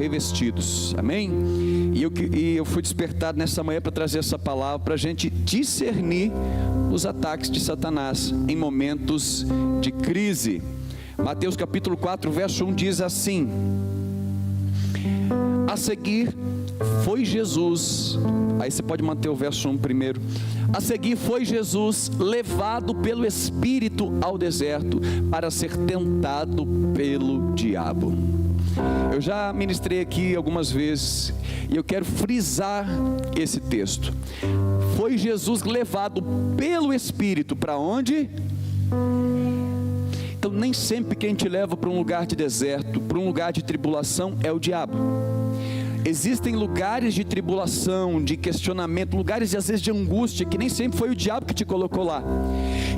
revestidos, amém? E eu fui despertado nessa manhã para trazer essa palavra, para a gente discernir os ataques de Satanás em momentos de crise. Mateus capítulo 4, verso 1 diz assim: a seguir foi Jesus, aí você pode manter o verso 1 primeiro. A seguir foi Jesus levado pelo Espírito ao deserto para ser tentado pelo diabo. Eu já ministrei aqui algumas vezes e eu quero frisar esse texto. Foi Jesus levado pelo Espírito para onde? Então nem sempre quem te leva para um lugar de deserto, para um lugar de tribulação é o diabo. Existem lugares de tribulação, de questionamento, lugares às vezes de angústia, que nem sempre foi o diabo que te colocou lá.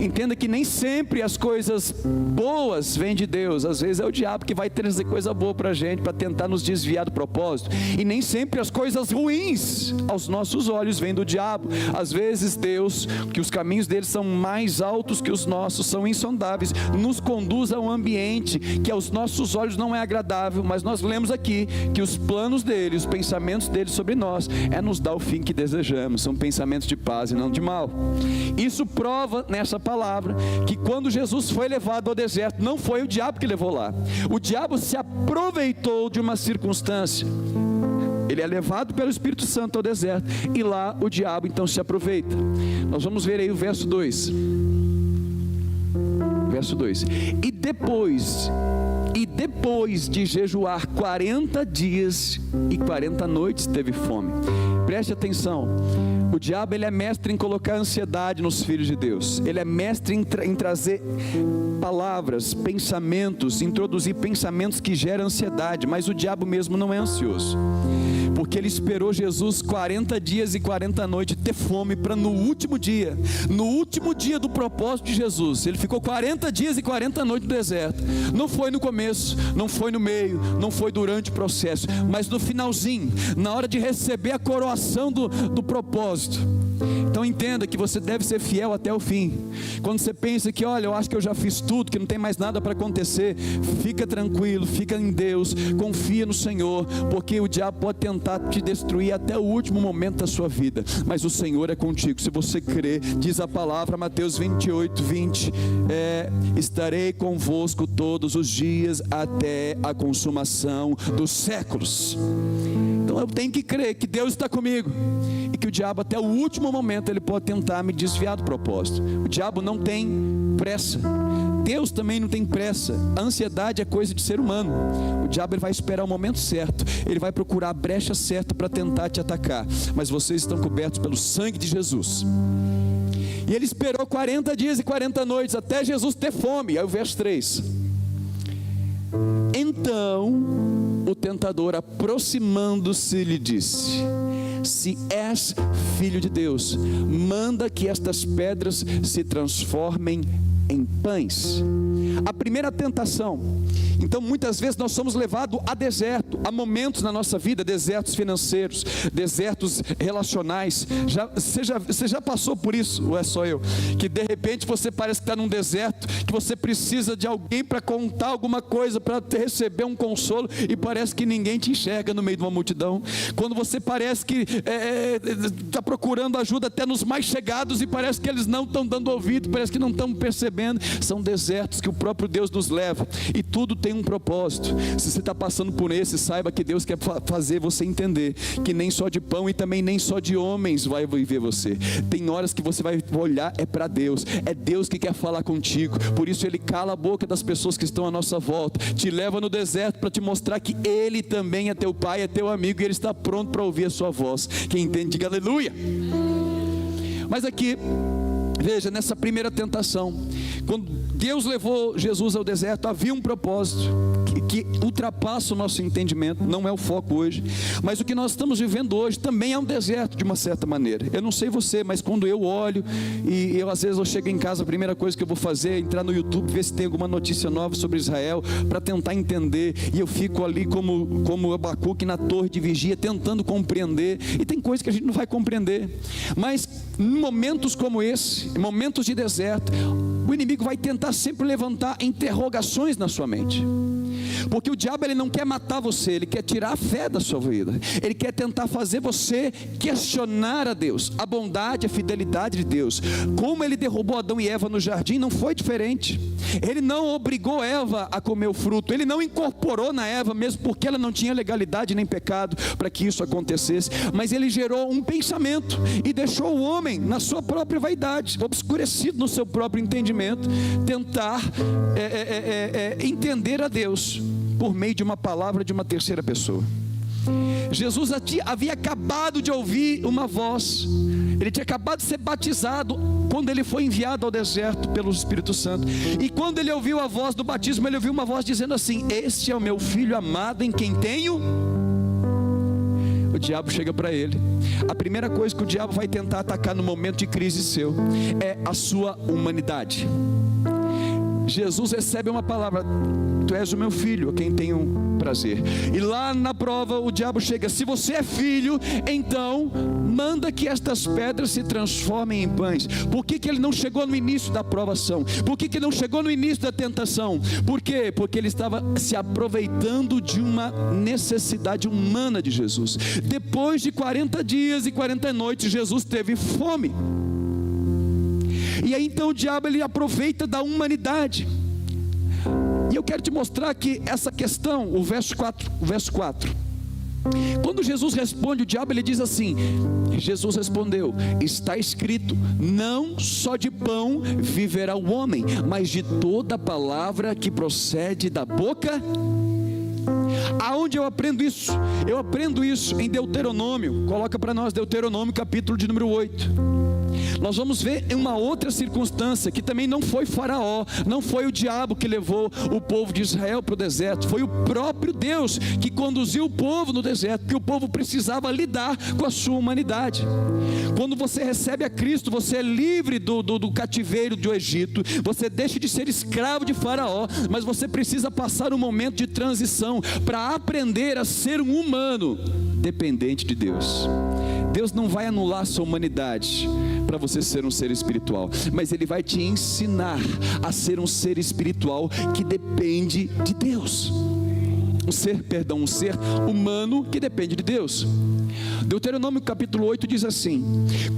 Entenda que nem sempre as coisas boas vêm de Deus, às vezes é o diabo que vai trazer coisa boa para a gente, para tentar nos desviar do propósito. E nem sempre as coisas ruins aos nossos olhos vêm do diabo. Às vezes Deus, que os caminhos dele são mais altos que os nossos, são insondáveis, nos conduz a um ambiente que aos nossos olhos não é agradável, mas nós lemos aqui que os planos dele, os pensamentos dele sobre nós é nos dar o fim que desejamos, são pensamentos de paz e não de mal. Isso prova nessa palavra que quando Jesus foi levado ao deserto, não foi o diabo que levou lá. O diabo se aproveitou de uma circunstância. Ele é levado pelo Espírito Santo ao deserto e lá o diabo então se aproveita. Nós vamos ver aí o verso 2. Verso 2. E depois de jejuar 40 dias e 40 noites teve fome. Preste atenção, o diabo ele é mestre em colocar ansiedade nos filhos de Deus. Ele é mestre em trazer palavras, pensamentos, introduzir pensamentos que geram ansiedade. Mas o diabo mesmo não é ansioso, porque ele esperou Jesus 40 dias e 40 noites ter fome para no último dia do propósito de Jesus, ele ficou 40 dias e 40 noites no deserto. Não foi no começo, não foi no meio, não foi durante o processo, mas no finalzinho, na hora de receber a coroação do propósito. Então entenda que você deve ser fiel até o fim. Quando você pensa que, olha, eu acho que eu já fiz tudo, que não tem mais nada para acontecer, fica tranquilo, fica em Deus, confia no Senhor, porque o diabo pode tentar te destruir até o último momento da sua vida, mas o Senhor é contigo. Se você crer, diz a palavra, Mateus 28, 20, estarei convosco todos os dias até a consumação dos séculos. Então eu tenho que crer que Deus está comigo e que o diabo até o último momento ele pode tentar me desviar do propósito. O diabo não tem pressa, Deus também não tem pressa. A ansiedade é coisa de ser humano. O diabo ele vai esperar o momento certo, ele vai procurar a brecha certa para tentar te atacar, mas vocês estão cobertos pelo sangue de Jesus. E ele esperou 40 dias e 40 noites até Jesus ter fome. Aí o verso 3: então o tentador, aproximando-se, lhe disse: se és filho de Deus, manda que estas pedras se transformem em pães. A primeira tentação. Então muitas vezes nós somos levados a deserto, a momentos na nossa vida, desertos financeiros, desertos relacionais. Você já passou por isso, ou é só eu? Que de repente você parece que está num deserto, que você precisa de alguém para contar alguma coisa, para receber um consolo, e parece que ninguém te enxerga no meio de uma multidão. Quando você parece que está procurando ajuda até nos mais chegados, e parece que eles não estão dando ouvido, parece que não estão percebendo. São desertos que o próprio Deus nos leva, e tudo tem um propósito. Se você está passando por esse, saiba que Deus quer fazer você entender que nem só de pão e também nem só de homens vai viver você. Tem horas que você vai olhar é para Deus, é Deus que quer falar contigo. Por isso Ele cala a boca das pessoas que estão à nossa volta, te leva no deserto para te mostrar que Ele também é teu Pai, é teu amigo, e Ele está pronto para ouvir a sua voz. Quem entende, diga aleluia. Mas aqui, veja, nessa primeira tentação, quando Deus levou Jesus ao deserto, havia um propósito que ultrapassa o nosso entendimento, não é o foco hoje, mas o que nós estamos vivendo hoje também é um deserto de uma certa maneira. Eu não sei você, mas quando eu olho, e às vezes eu chego em casa, a primeira coisa que eu vou fazer é entrar no YouTube, ver se tem alguma notícia nova sobre Israel, para tentar entender, e eu fico ali como Abacuque na torre de vigia, tentando compreender, e tem coisas que a gente não vai compreender, mas em momentos como esse, em momentos de deserto, o inimigo vai tentar sempre levantar interrogações na sua mente. Porque o diabo, ele não quer matar você, ele quer tirar a fé da sua vida. Ele quer tentar fazer você questionar a Deus, a bondade, a fidelidade de Deus. Como ele derrubou Adão e Eva no jardim, não foi diferente. Ele não obrigou Eva a comer o fruto, ele não incorporou na Eva, mesmo porque ela não tinha legalidade nem pecado para que isso acontecesse, mas ele gerou um pensamento e deixou o homem na sua própria vaidade, obscurecido no seu próprio entendimento, tentar entender a Deus por meio de uma palavra de uma terceira pessoa. Jesus havia acabado de ouvir uma voz, ele tinha acabado de ser batizado quando ele foi enviado ao deserto pelo Espírito Santo, e quando ele ouviu a voz do batismo, ele ouviu uma voz dizendo assim: este é o meu filho amado, em quem tenho. O diabo chega para ele, a primeira coisa que o diabo vai tentar atacar no momento de crise seu, é a sua humanidade. Jesus recebe uma palavra: tu és o meu filho, a quem tenho prazer. E lá na prova o diabo chega: se você é filho, então manda que estas pedras se transformem em pães. Por que ele não chegou no início da provação? Por que ele não chegou no início da tentação? Por quê? Porque ele estava se aproveitando de uma necessidade humana de Jesus. Depois de 40 dias e 40 noites, Jesus teve fome. E aí então o diabo, ele aproveita da humanidade. E eu quero te mostrar que essa questão, o verso 4, quando Jesus responde, o diabo, ele diz assim: Jesus respondeu, está escrito, não só de pão viverá o homem, mas de toda palavra que procede da boca. Aonde eu aprendo isso? Eu aprendo isso em Deuteronômio. Coloca para nós Deuteronômio, capítulo de número 8. Nós vamos ver em uma outra circunstância, que também não foi Faraó, não foi o diabo que levou o povo de Israel para o deserto, foi o próprio Deus que conduziu o povo no deserto, porque o povo precisava lidar com a sua humanidade. Quando você recebe a Cristo, você é livre do cativeiro do Egito, você deixa de ser escravo de Faraó, mas você precisa passar um momento de transição para aprender a ser um humano dependente de Deus. Deus não vai anular a sua humanidade para você ser um ser espiritual, mas Ele vai te ensinar a ser um ser espiritual que depende de Deus. Um ser humano que depende de Deus. Deuteronômio capítulo 8 diz assim: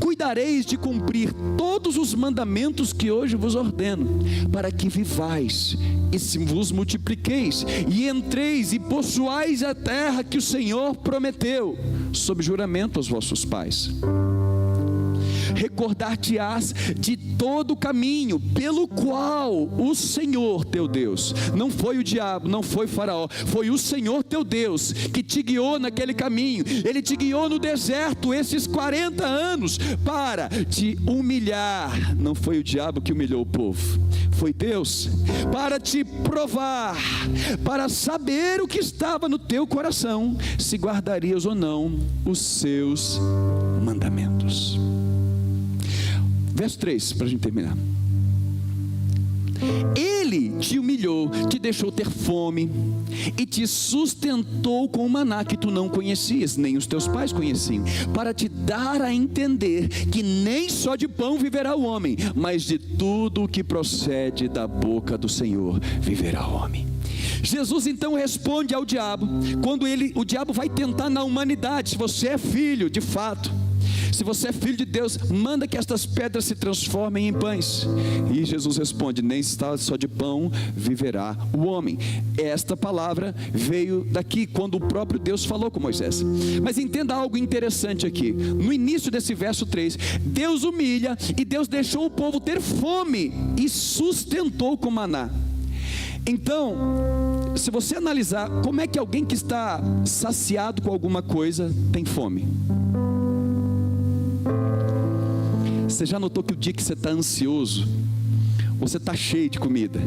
cuidareis de cumprir todos os mandamentos que hoje vos ordeno, para que vivais e se vos multipliqueis, e entreis e possuais a terra que o Senhor prometeu, sob juramento aos vossos pais. Recordar-te-ás de todo o caminho pelo qual o Senhor teu Deus, não foi o diabo, não foi Faraó, foi o Senhor teu Deus que te guiou naquele caminho. Ele te guiou no deserto esses 40 anos para te humilhar. Não foi o diabo que humilhou o povo, foi Deus, para te provar, para saber o que estava no teu coração, se guardarias ou não os seus mandamentos. Verso 3, para a gente terminar. Ele te humilhou, te deixou ter fome e te sustentou com o maná que tu não conhecias, nem os teus pais conheciam, para te dar a entender que nem só de pão viverá o homem, mas de tudo o que procede da boca do Senhor viverá o homem. Jesus então responde ao diabo, quando o diabo vai tentar na humanidade: se você é filho de fato, se você é filho de Deus, manda que estas pedras se transformem em pães. E Jesus responde: nem só de pão viverá o homem. Esta palavra veio daqui, quando o próprio Deus falou com Moisés. Mas entenda algo interessante aqui. No início desse verso 3, Deus humilha e Deus deixou o povo ter fome e sustentou com maná. Então, se você analisar, como é que alguém que está saciado com alguma coisa tem fome? Você já notou que o dia que você está ansioso, você está cheio de comida,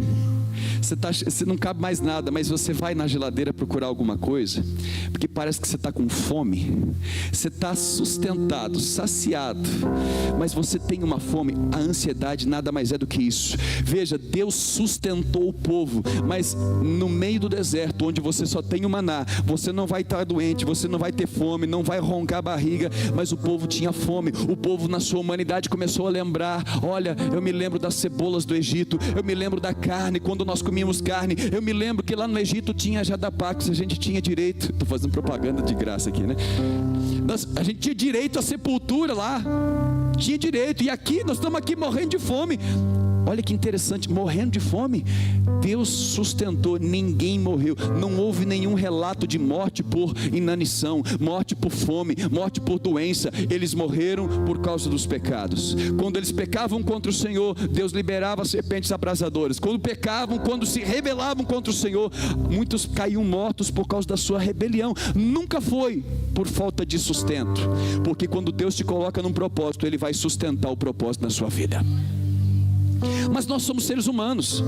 você não cabe mais nada, mas você vai na geladeira procurar alguma coisa, porque parece que você está com fome, você está sustentado, saciado, mas você tem uma fome. A ansiedade nada mais é do que isso. Veja, Deus sustentou o povo, mas no meio do deserto, onde você só tem o maná, você não vai estar doente, você não vai ter fome, não vai roncar a barriga, mas o povo tinha fome. O povo, na sua humanidade, começou a lembrar: olha, eu me lembro das cebolas do Egito, eu me lembro da carne, quando nós comíamos carne. Eu me lembro que lá no Egito tinha jadapax, a gente tinha direito, estou fazendo propaganda de graça aqui, né? A gente tinha direito à sepultura lá, tinha direito, e aqui, nós estamos aqui morrendo de fome. Olha que interessante, morrendo de fome, Deus sustentou, ninguém morreu, não houve nenhum relato de morte por inanição, morte por fome, morte por doença. Eles morreram por causa dos pecados. Quando eles pecavam contra o Senhor, Deus liberava serpentes abrasadoras. Quando pecavam, quando se rebelavam contra o Senhor, muitos caíam mortos por causa da sua rebelião. Nunca foi por falta de sustento, porque quando Deus te coloca num propósito, Ele vai sustentar o propósito na sua vida. Mas nós somos seres humanos.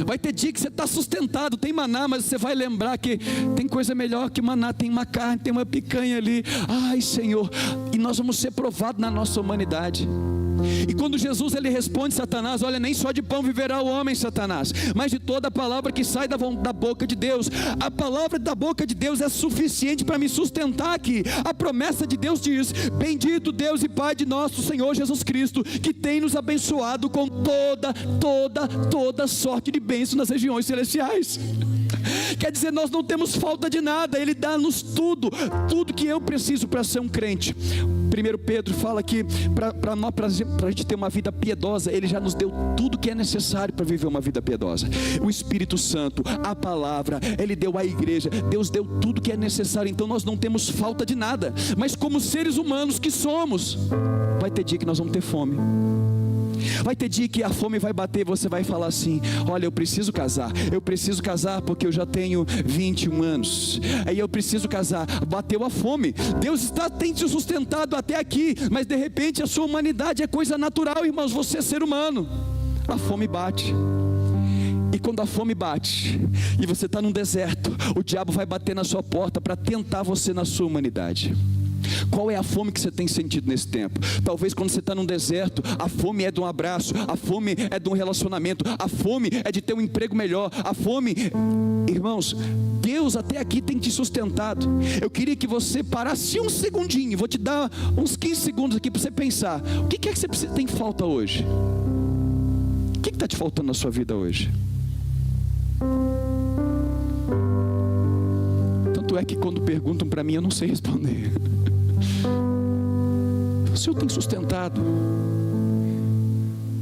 Vai ter dia que você está sustentado, tem maná, mas você vai lembrar que tem coisa melhor que maná, tem uma carne, tem uma picanha ali. Ai, Senhor, e nós vamos ser provados na nossa humanidade. E quando Jesus ele responde Satanás, olha, nem só de pão viverá o homem, Satanás, mas de toda a palavra que sai da boca de Deus. A palavra da boca de Deus é suficiente para me sustentar aqui. A promessa de Deus diz: bendito Deus e Pai de nosso Senhor Jesus Cristo, que tem nos abençoado com toda sorte de bênçãos nas regiões celestiais. Quer dizer, nós não temos falta de nada, Ele dá-nos tudo que eu preciso para ser um crente. 1 Pedro fala que para a gente ter uma vida piedosa, Ele já nos deu tudo que é necessário para viver uma vida piedosa. O Espírito Santo, a palavra, Ele deu à igreja, Deus deu tudo que é necessário, então nós não temos falta de nada. Mas como seres humanos que somos, vai ter dia que nós vamos ter fome. Vai ter dia que a fome vai bater e você vai falar assim: olha, eu preciso casar porque eu já tenho 21 anos, aí eu preciso casar. Bateu a fome, Deus tem te sustentado até aqui, mas de repente a sua humanidade é coisa natural, irmãos, você é ser humano, a fome bate. E quando a fome bate e você está num deserto, o diabo vai bater na sua porta para tentar você na sua humanidade. Qual é a fome que você tem sentido nesse tempo? Talvez quando você está num deserto, a fome é de um abraço, a fome é de um relacionamento, a fome é de ter um emprego melhor, a fome... Irmãos, Deus até aqui tem te sustentado. Eu queria que você parasse um segundinho, vou te dar uns 15 segundos aqui para você pensar. O que é que você tem falta hoje? O que está te faltando na sua vida hoje? Tanto é que quando perguntam para mim, eu não sei responder. O Senhor tem sustentado.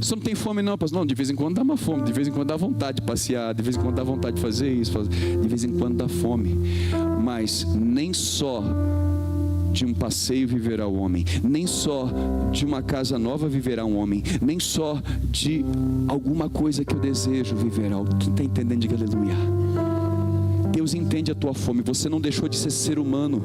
Você não tem fome não, pastor? Não, de vez em quando dá uma fome, de vez em quando dá vontade de passear, de vez em quando dá vontade de fazer isso, de vez em quando dá fome. Mas nem só de um passeio viverá o homem, nem só de uma casa nova viverá um homem, nem só de alguma coisa que eu desejo viverá. Quem está entendendo, diga aleluia. Deus entende a tua fome. Você não deixou de ser humano,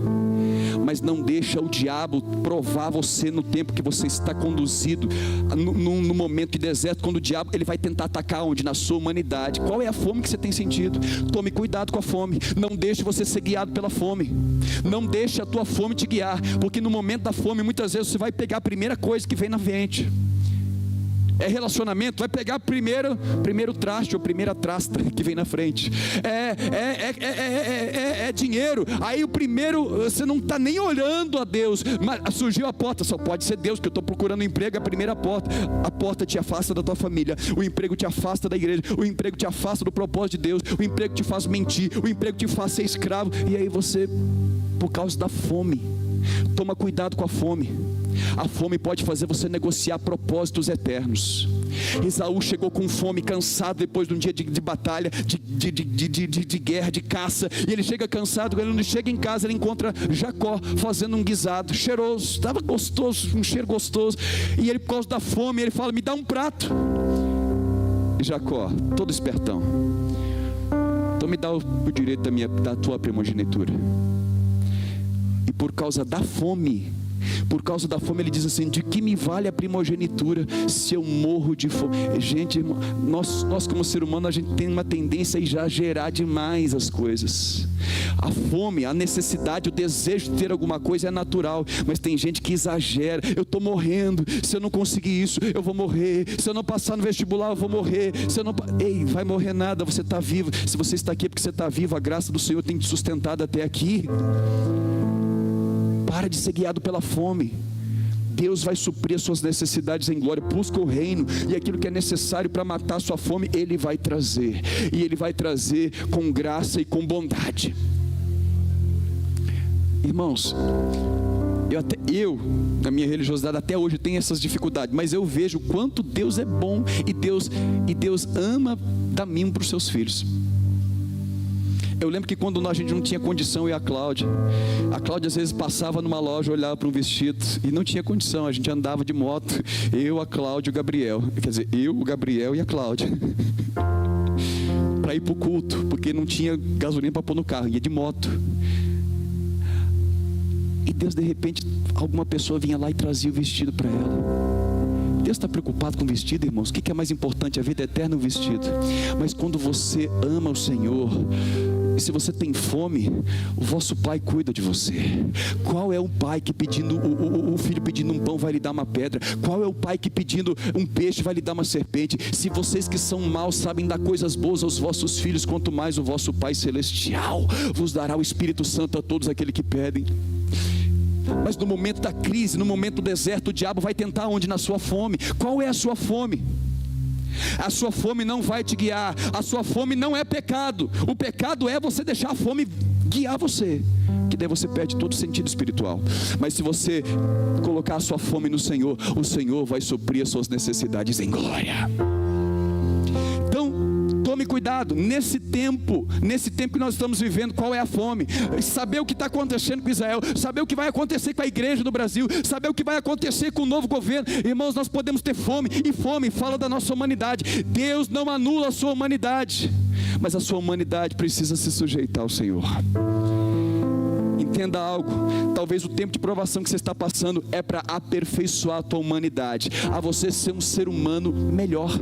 mas não deixa o diabo provar você no tempo que você está conduzido, no momento de deserto, quando o diabo ele vai tentar atacar onde? Na sua humanidade. Qual é a fome que você tem sentido? Tome cuidado com a fome. Não deixe você ser guiado pela fome. Não deixe a tua fome te guiar, porque no momento da fome muitas vezes você vai pegar a primeira coisa que vem na frente. É relacionamento, vai pegar primeiro traste ou primeira trasta que vem na frente. É dinheiro. Aí o primeiro, você não está nem olhando a Deus, mas surgiu a porta, só pode ser Deus, que eu estou procurando um emprego, a primeira porta. A porta te afasta da tua família, o emprego te afasta da igreja, o emprego te afasta do propósito de Deus, o emprego te faz mentir, o emprego te faz ser escravo. E aí você, por causa da fome, toma cuidado com a fome. A fome pode fazer você negociar propósitos eternos. Esaú chegou com fome, cansado depois de um dia de batalha, de guerra, de caça. E ele chega cansado, quando ele chega em casa, ele encontra Jacó fazendo um guisado cheiroso, estava gostoso, um cheiro gostoso. E ele, por causa da fome, ele fala: me dá um prato. E Jacó, todo espertão: então me dá o direito da tua primogenitura. E por causa da fome, ele diz assim: de que me vale a primogenitura se eu morro de fome? Gente, irmão, nós como ser humano, a gente tem uma tendência a exagerar demais as coisas. A fome, a necessidade, o desejo de ter alguma coisa é natural, mas tem gente que exagera. Eu estou morrendo, se eu não conseguir isso, eu vou morrer. Se eu não passar no vestibular, eu vou morrer. Se eu não... Ei, vai morrer nada, você está vivo. Se você está aqui é porque você está vivo, a graça do Senhor tem te sustentado até aqui. Para de ser guiado pela fome. Deus vai suprir as suas necessidades em glória. Busca o reino, e aquilo que é necessário para matar a sua fome, Ele vai trazer, e Ele vai trazer com graça e com bondade. Irmãos, eu na minha religiosidade até hoje tenho essas dificuldades, mas eu vejo quanto Deus é bom, e Deus ama dar mimo para os seus filhos. Eu lembro que quando a gente não tinha condição, eu e a Cláudia às vezes passava numa loja, olhava para um vestido e não tinha condição, a gente andava de moto, eu, a Cláudia e o Gabriel, quer dizer, eu, o Gabriel e a Cláudia, para ir para o culto, porque não tinha gasolina para pôr no carro, ia de moto. E Deus, de repente, alguma pessoa vinha lá e trazia o vestido para ela. Deus está preocupado com o vestido, irmãos? O que é mais importante, a vida eterna ou o vestido? Mas quando você ama o Senhor, e se você tem fome, o vosso pai cuida de você. Qual é o pai que pedindo, o filho pedindo um pão vai lhe dar uma pedra? Qual é o pai que pedindo um peixe vai lhe dar uma serpente? Se vocês que são maus sabem dar coisas boas aos vossos filhos, quanto mais o vosso Pai Celestial vos dará o Espírito Santo a todos aqueles que pedem. Mas no momento da crise, no momento do deserto, o diabo vai tentar onde? Na sua fome. Qual é a sua fome? A sua fome não vai te guiar. A sua fome não é pecado. O pecado é você deixar a fome guiar você, que daí você perde todo o sentido espiritual. Mas se você colocar a sua fome no Senhor, o Senhor vai suprir as suas necessidades em glória. Tome cuidado, nesse tempo que nós estamos vivendo, qual é a fome? Saber o que está acontecendo com Israel, saber o que vai acontecer com a igreja do Brasil, saber o que vai acontecer com o novo governo. Irmãos, nós podemos ter fome, e fome fala da nossa humanidade. Deus não anula a sua humanidade, mas a sua humanidade precisa se sujeitar ao Senhor. Entenda algo, talvez o tempo de provação que você está passando é para aperfeiçoar a tua humanidade, a você ser um ser humano melhor.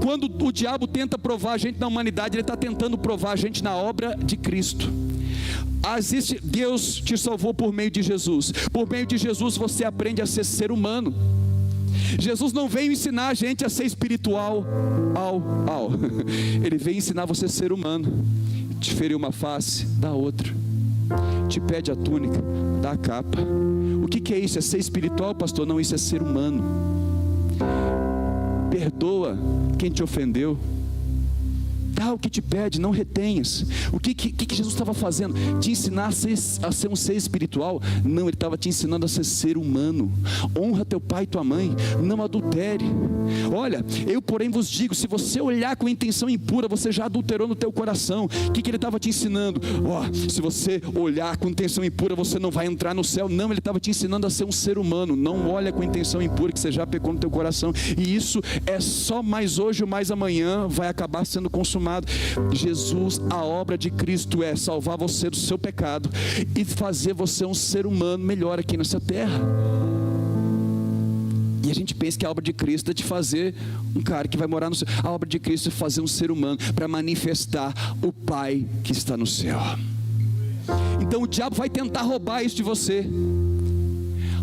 Quando o diabo tenta provar a gente na humanidade, ele está tentando provar a gente na obra de Cristo. Deus te salvou por meio de Jesus. Por meio de Jesus você aprende a ser ser humano. Jesus não veio ensinar a gente a ser espiritual, Ele veio ensinar você a ser humano. Te feriu uma face, dá outra. Te pede a túnica, dá a capa. O que é isso? É ser espiritual, pastor? Não, isso é ser humano. Perdoa quem te ofendeu. Dá o que te pede, não retenhas. O que Jesus estava fazendo? Te ensinar a ser um ser espiritual? Não, Ele estava te ensinando a ser ser humano. Honra teu pai e tua mãe, não adultere. Olha, eu porém vos digo, se você olhar com intenção impura, você já adulterou no teu coração. O que Ele estava te ensinando? Se você olhar com intenção impura, você não vai entrar no céu. Não, Ele estava te ensinando a ser um ser humano. Não olha com intenção impura, que você já pecou no teu coração. E isso é só mais hoje ou mais amanhã vai acabar sendo consumado. Jesus, a obra de Cristo é salvar você do seu pecado e fazer você um ser humano melhor aqui nessa terra. E a gente pensa que a obra de Cristo é de fazer um cara que vai morar no céu. A obra de Cristo é fazer um ser humano para manifestar o Pai que está no céu. Então o diabo vai tentar roubar isso de você.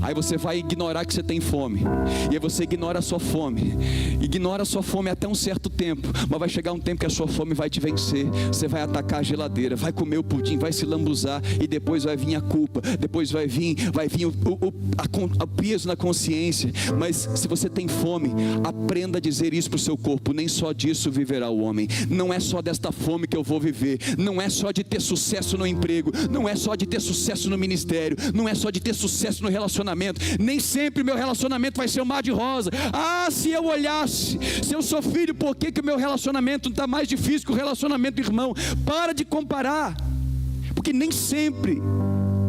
Aí você vai ignorar que você tem fome, e aí você ignora a sua fome até um certo tempo, mas vai chegar um tempo que a sua fome vai te vencer. Você vai atacar a geladeira, vai comer o pudim, vai se lambuzar, e depois vai vir a culpa, depois vai vir o peso na consciência. Mas se você tem fome, aprenda a dizer isso para o seu corpo: nem só disso viverá o homem. Não é só desta fome que eu vou viver, não é só de ter sucesso no emprego, não é só de ter sucesso no ministério, não é só de ter sucesso no relacionamento. Nem sempre o meu relacionamento vai ser um mar de rosa. Se eu olhasse, se eu sou filho, por que o meu relacionamento está mais difícil que o relacionamento do irmão? Para de comparar, porque nem sempre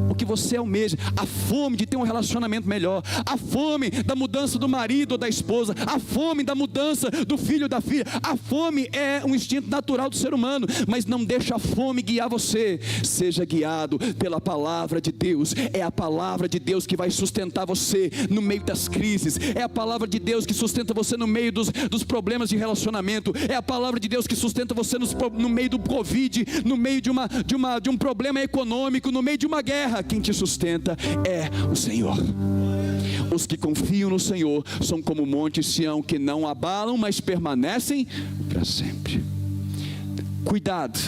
o que você almeja, a fome de ter um relacionamento melhor, a fome da mudança do marido ou da esposa, a fome da mudança do filho ou da filha, a fome é um instinto natural do ser humano, mas não deixa a fome guiar você. Seja guiado pela palavra de Deus. É a palavra de Deus que vai sustentar você no meio das crises, é a palavra de Deus que sustenta você no meio dos problemas de relacionamento, é a palavra de Deus que sustenta você no meio do Covid, no meio de um problema econômico, no meio de uma guerra. Quem te sustenta é o Senhor. Os que confiam no Senhor são como o monte Sião, que não abalam, mas permanecem para sempre. Cuidado,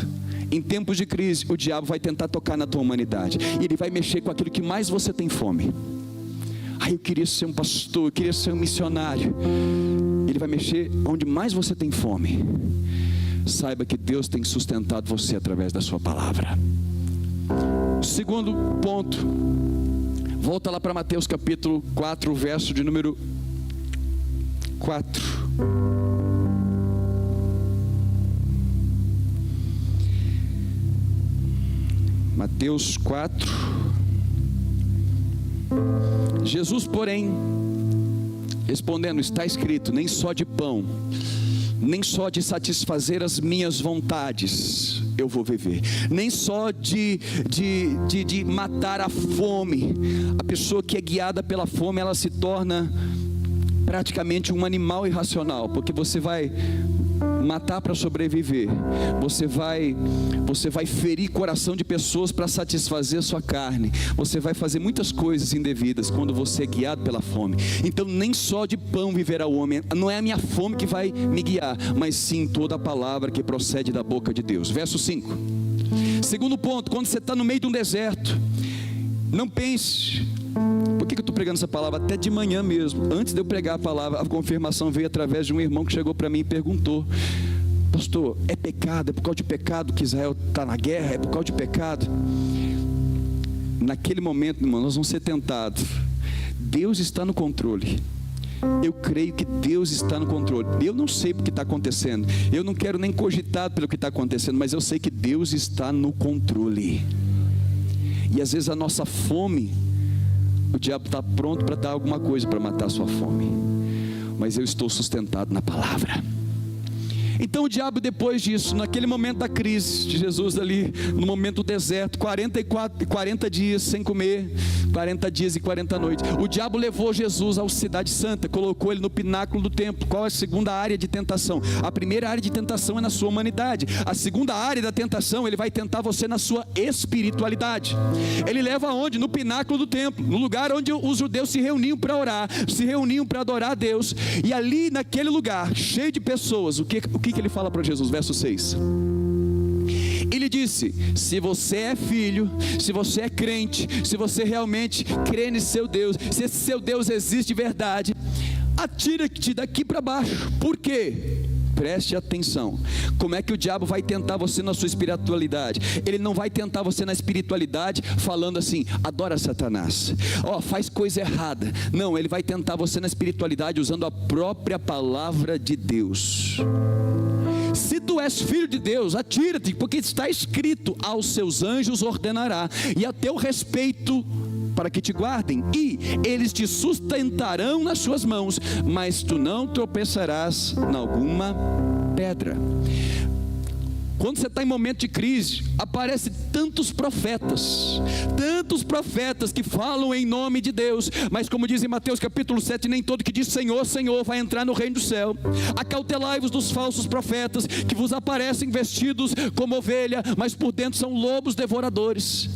em tempos de crise, o diabo vai tentar tocar na tua humanidade, e ele vai mexer com aquilo que mais você tem fome. eu queria ser um pastor, eu queria ser um missionário. Ele vai mexer onde mais você tem fome. Saiba que Deus tem sustentado você através da sua palavra. Segundo ponto, volta lá para Mateus capítulo 4, verso de número 4. Mateus 4. Jesus, porém, respondendo, está escrito: nem só de pão, nem só de satisfazer as minhas vontades eu vou viver, nem só de matar a fome. A pessoa que é guiada pela fome, ela se torna praticamente um animal irracional, porque você vai matar para sobreviver, você vai ferir coração de pessoas para satisfazer sua carne, você vai fazer muitas coisas indevidas quando você é guiado pela fome. Então nem só de pão viverá o homem. Não é a minha fome que vai me guiar, mas sim toda a palavra que procede da boca de Deus. Verso 5. Segundo ponto, quando você está no meio de um deserto, não pense. Por que eu estou pregando essa palavra? Até de manhã mesmo, antes de eu pregar a palavra, a confirmação veio através de um irmão que chegou para mim e perguntou: pastor, é pecado? É por causa de pecado que Israel está na guerra? É por causa de pecado? Naquele momento, irmão, nós vamos ser tentados. Deus está no controle. Eu creio que Deus está no controle. Eu não sei o que está acontecendo, eu não quero nem cogitar pelo que está acontecendo, mas eu sei que Deus está no controle. E às vezes a nossa fome, o diabo está pronto para dar alguma coisa para matar a sua fome, mas eu estou sustentado na palavra. Então o diabo, depois disso, naquele momento da crise de Jesus ali, no momento do deserto, 40 dias sem comer, 40 dias e 40 noites, o diabo levou Jesus à cidade santa, colocou ele no pináculo do templo. Qual é a segunda área de tentação? A primeira área de tentação é na sua humanidade. A segunda área da tentação, ele vai tentar você na sua espiritualidade. Ele leva aonde? No pináculo do templo, no lugar onde os judeus se reuniam para orar, se reuniam para adorar a Deus. E ali naquele lugar, cheio de pessoas, o que ele fala para Jesus? Verso 6. Ele disse: se você é filho, se você é crente, se você realmente crê nesse seu Deus, se esse seu Deus existe de verdade, atira-te daqui para baixo. Por quê? Preste atenção. Como é que o diabo vai tentar você na sua espiritualidade? Ele não vai tentar você na espiritualidade falando assim: adora Satanás, faz coisa errada. Não, ele vai tentar você na espiritualidade usando a própria palavra de Deus. Se tu és filho de Deus, atira-te, porque está escrito: aos seus anjos ordenará, e a teu respeito, para que te guardem, e eles te sustentarão nas suas mãos, mas tu não tropeçarás em alguma pedra. Quando você está em momento de crise, aparecem tantos profetas que falam em nome de Deus, mas como diz em Mateus capítulo 7, nem todo que diz Senhor, Senhor vai entrar no reino do céu. Acautelai-vos dos falsos profetas, que vos aparecem vestidos como ovelha, mas por dentro são lobos devoradores.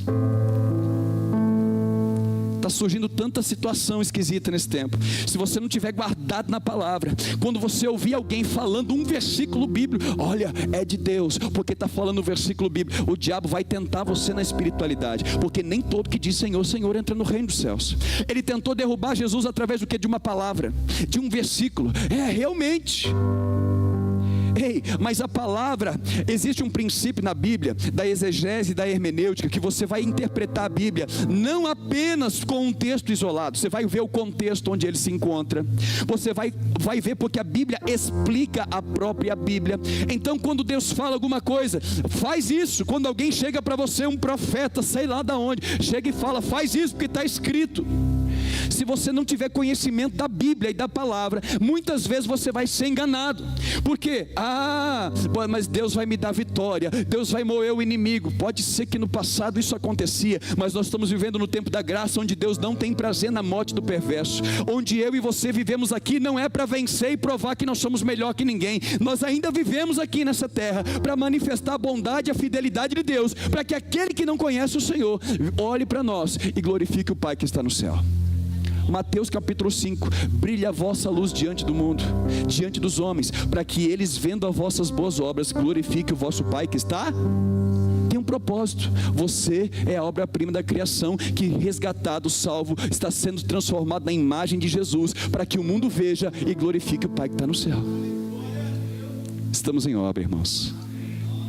Está surgindo tanta situação esquisita nesse tempo. Se você não tiver guardado na palavra, quando você ouvir alguém falando um versículo bíblico, olha, é de Deus, porque está falando um versículo bíblico. O diabo vai tentar você na espiritualidade, porque nem todo que diz Senhor, Senhor entra no reino dos céus. Ele tentou derrubar Jesus através do que? De uma palavra, de um versículo. Realmente. Ei, mas a palavra, existe um princípio na Bíblia, da exegese e da hermenêutica, que você vai interpretar a Bíblia, não apenas com um texto isolado, você vai ver o contexto onde ele se encontra, você vai ver porque a Bíblia explica a própria Bíblia. Então quando Deus fala alguma coisa, faz isso. Quando alguém chega para você, um profeta, sei lá de onde, chega e fala, faz isso porque está escrito. Se você não tiver conhecimento da Bíblia e da palavra, muitas vezes você vai ser enganado. Por quê? Mas Deus vai me dar vitória, Deus vai moer o inimigo. Pode ser que no passado isso acontecia, mas nós estamos vivendo no tempo da graça, onde Deus não tem prazer na morte do perverso. Onde eu e você vivemos aqui não é para vencer e provar que nós somos melhor que ninguém. Nós ainda vivemos aqui nessa terra para manifestar a bondade e a fidelidade de Deus, para que aquele que não conhece o Senhor olhe para nós e glorifique o Pai que está no céu. Mateus capítulo 5, brilha a vossa luz diante do mundo, diante dos homens, para que eles, vendo as vossas boas obras, glorifiquem o vosso Pai que está. Tem um propósito. Você é a obra-prima da criação, que resgatado, salvo, está sendo transformado na imagem de Jesus, para que o mundo veja e glorifique o Pai que está no céu. Estamos em obra, irmãos.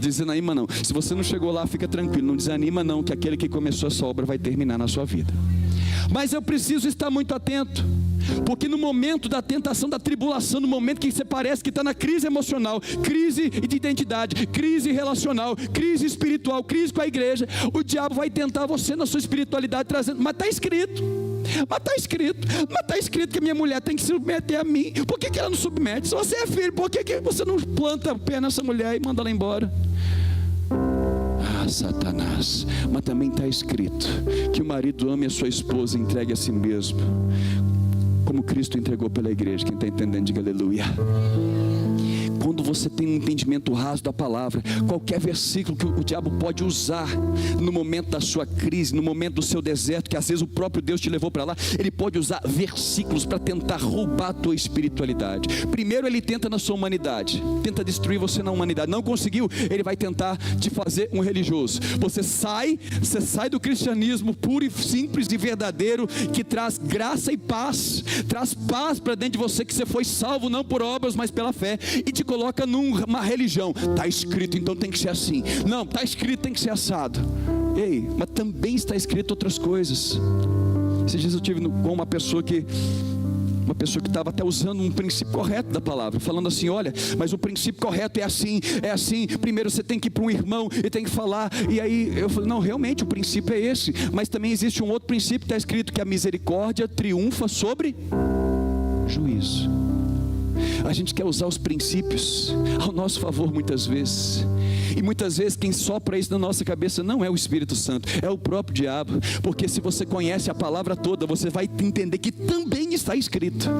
Desanima não. Se você não chegou lá, fica tranquilo, não desanima não, que aquele que começou essa obra vai terminar na sua vida. Mas eu preciso estar muito atento, porque no momento da tentação, da tribulação, no momento que você parece que está na crise emocional, crise de identidade, crise relacional, crise espiritual, crise com a igreja, o diabo vai tentar você na sua espiritualidade, trazendo, mas está escrito, que a minha mulher tem que se submeter a mim. Por que ela não submete? Se você é filho, por que você não planta o pé nessa mulher e manda ela embora? Satanás. Mas também está escrito que o marido ame a sua esposa e entregue a si mesmo, como Cristo entregou pela igreja. Quem está entendendo, diga aleluia. Quando você tem um entendimento raso da palavra, qualquer versículo que o diabo pode usar no momento da sua crise, no momento do seu deserto, que às vezes o próprio Deus te levou para lá, ele pode usar versículos para tentar roubar a tua espiritualidade. Primeiro ele tenta na sua humanidade, tenta destruir você na humanidade. Não conseguiu, ele vai tentar te fazer um religioso. Você sai do cristianismo puro e simples e verdadeiro, que traz graça e paz, traz paz para dentro de você, que você foi salvo não por obras, mas pela fé, e te coloca numa religião. Está escrito, então tem que ser assim. Não, está escrito, tem que ser assado. Ei, mas também está escrito outras coisas. Esses dias eu tive com uma pessoa que estava até usando um princípio correto da palavra, falando assim: olha, mas o princípio correto é assim, primeiro você tem que ir para um irmão e tem que falar. E aí eu falei: não, realmente o princípio é esse, mas também existe um outro princípio que está escrito, que a misericórdia triunfa sobre juízo. A gente quer usar os princípios ao nosso favor muitas vezes, e muitas vezes quem sopra isso na nossa cabeça não é o Espírito Santo, é o próprio diabo. Porque se você conhece a palavra toda, você vai entender que também está escrito: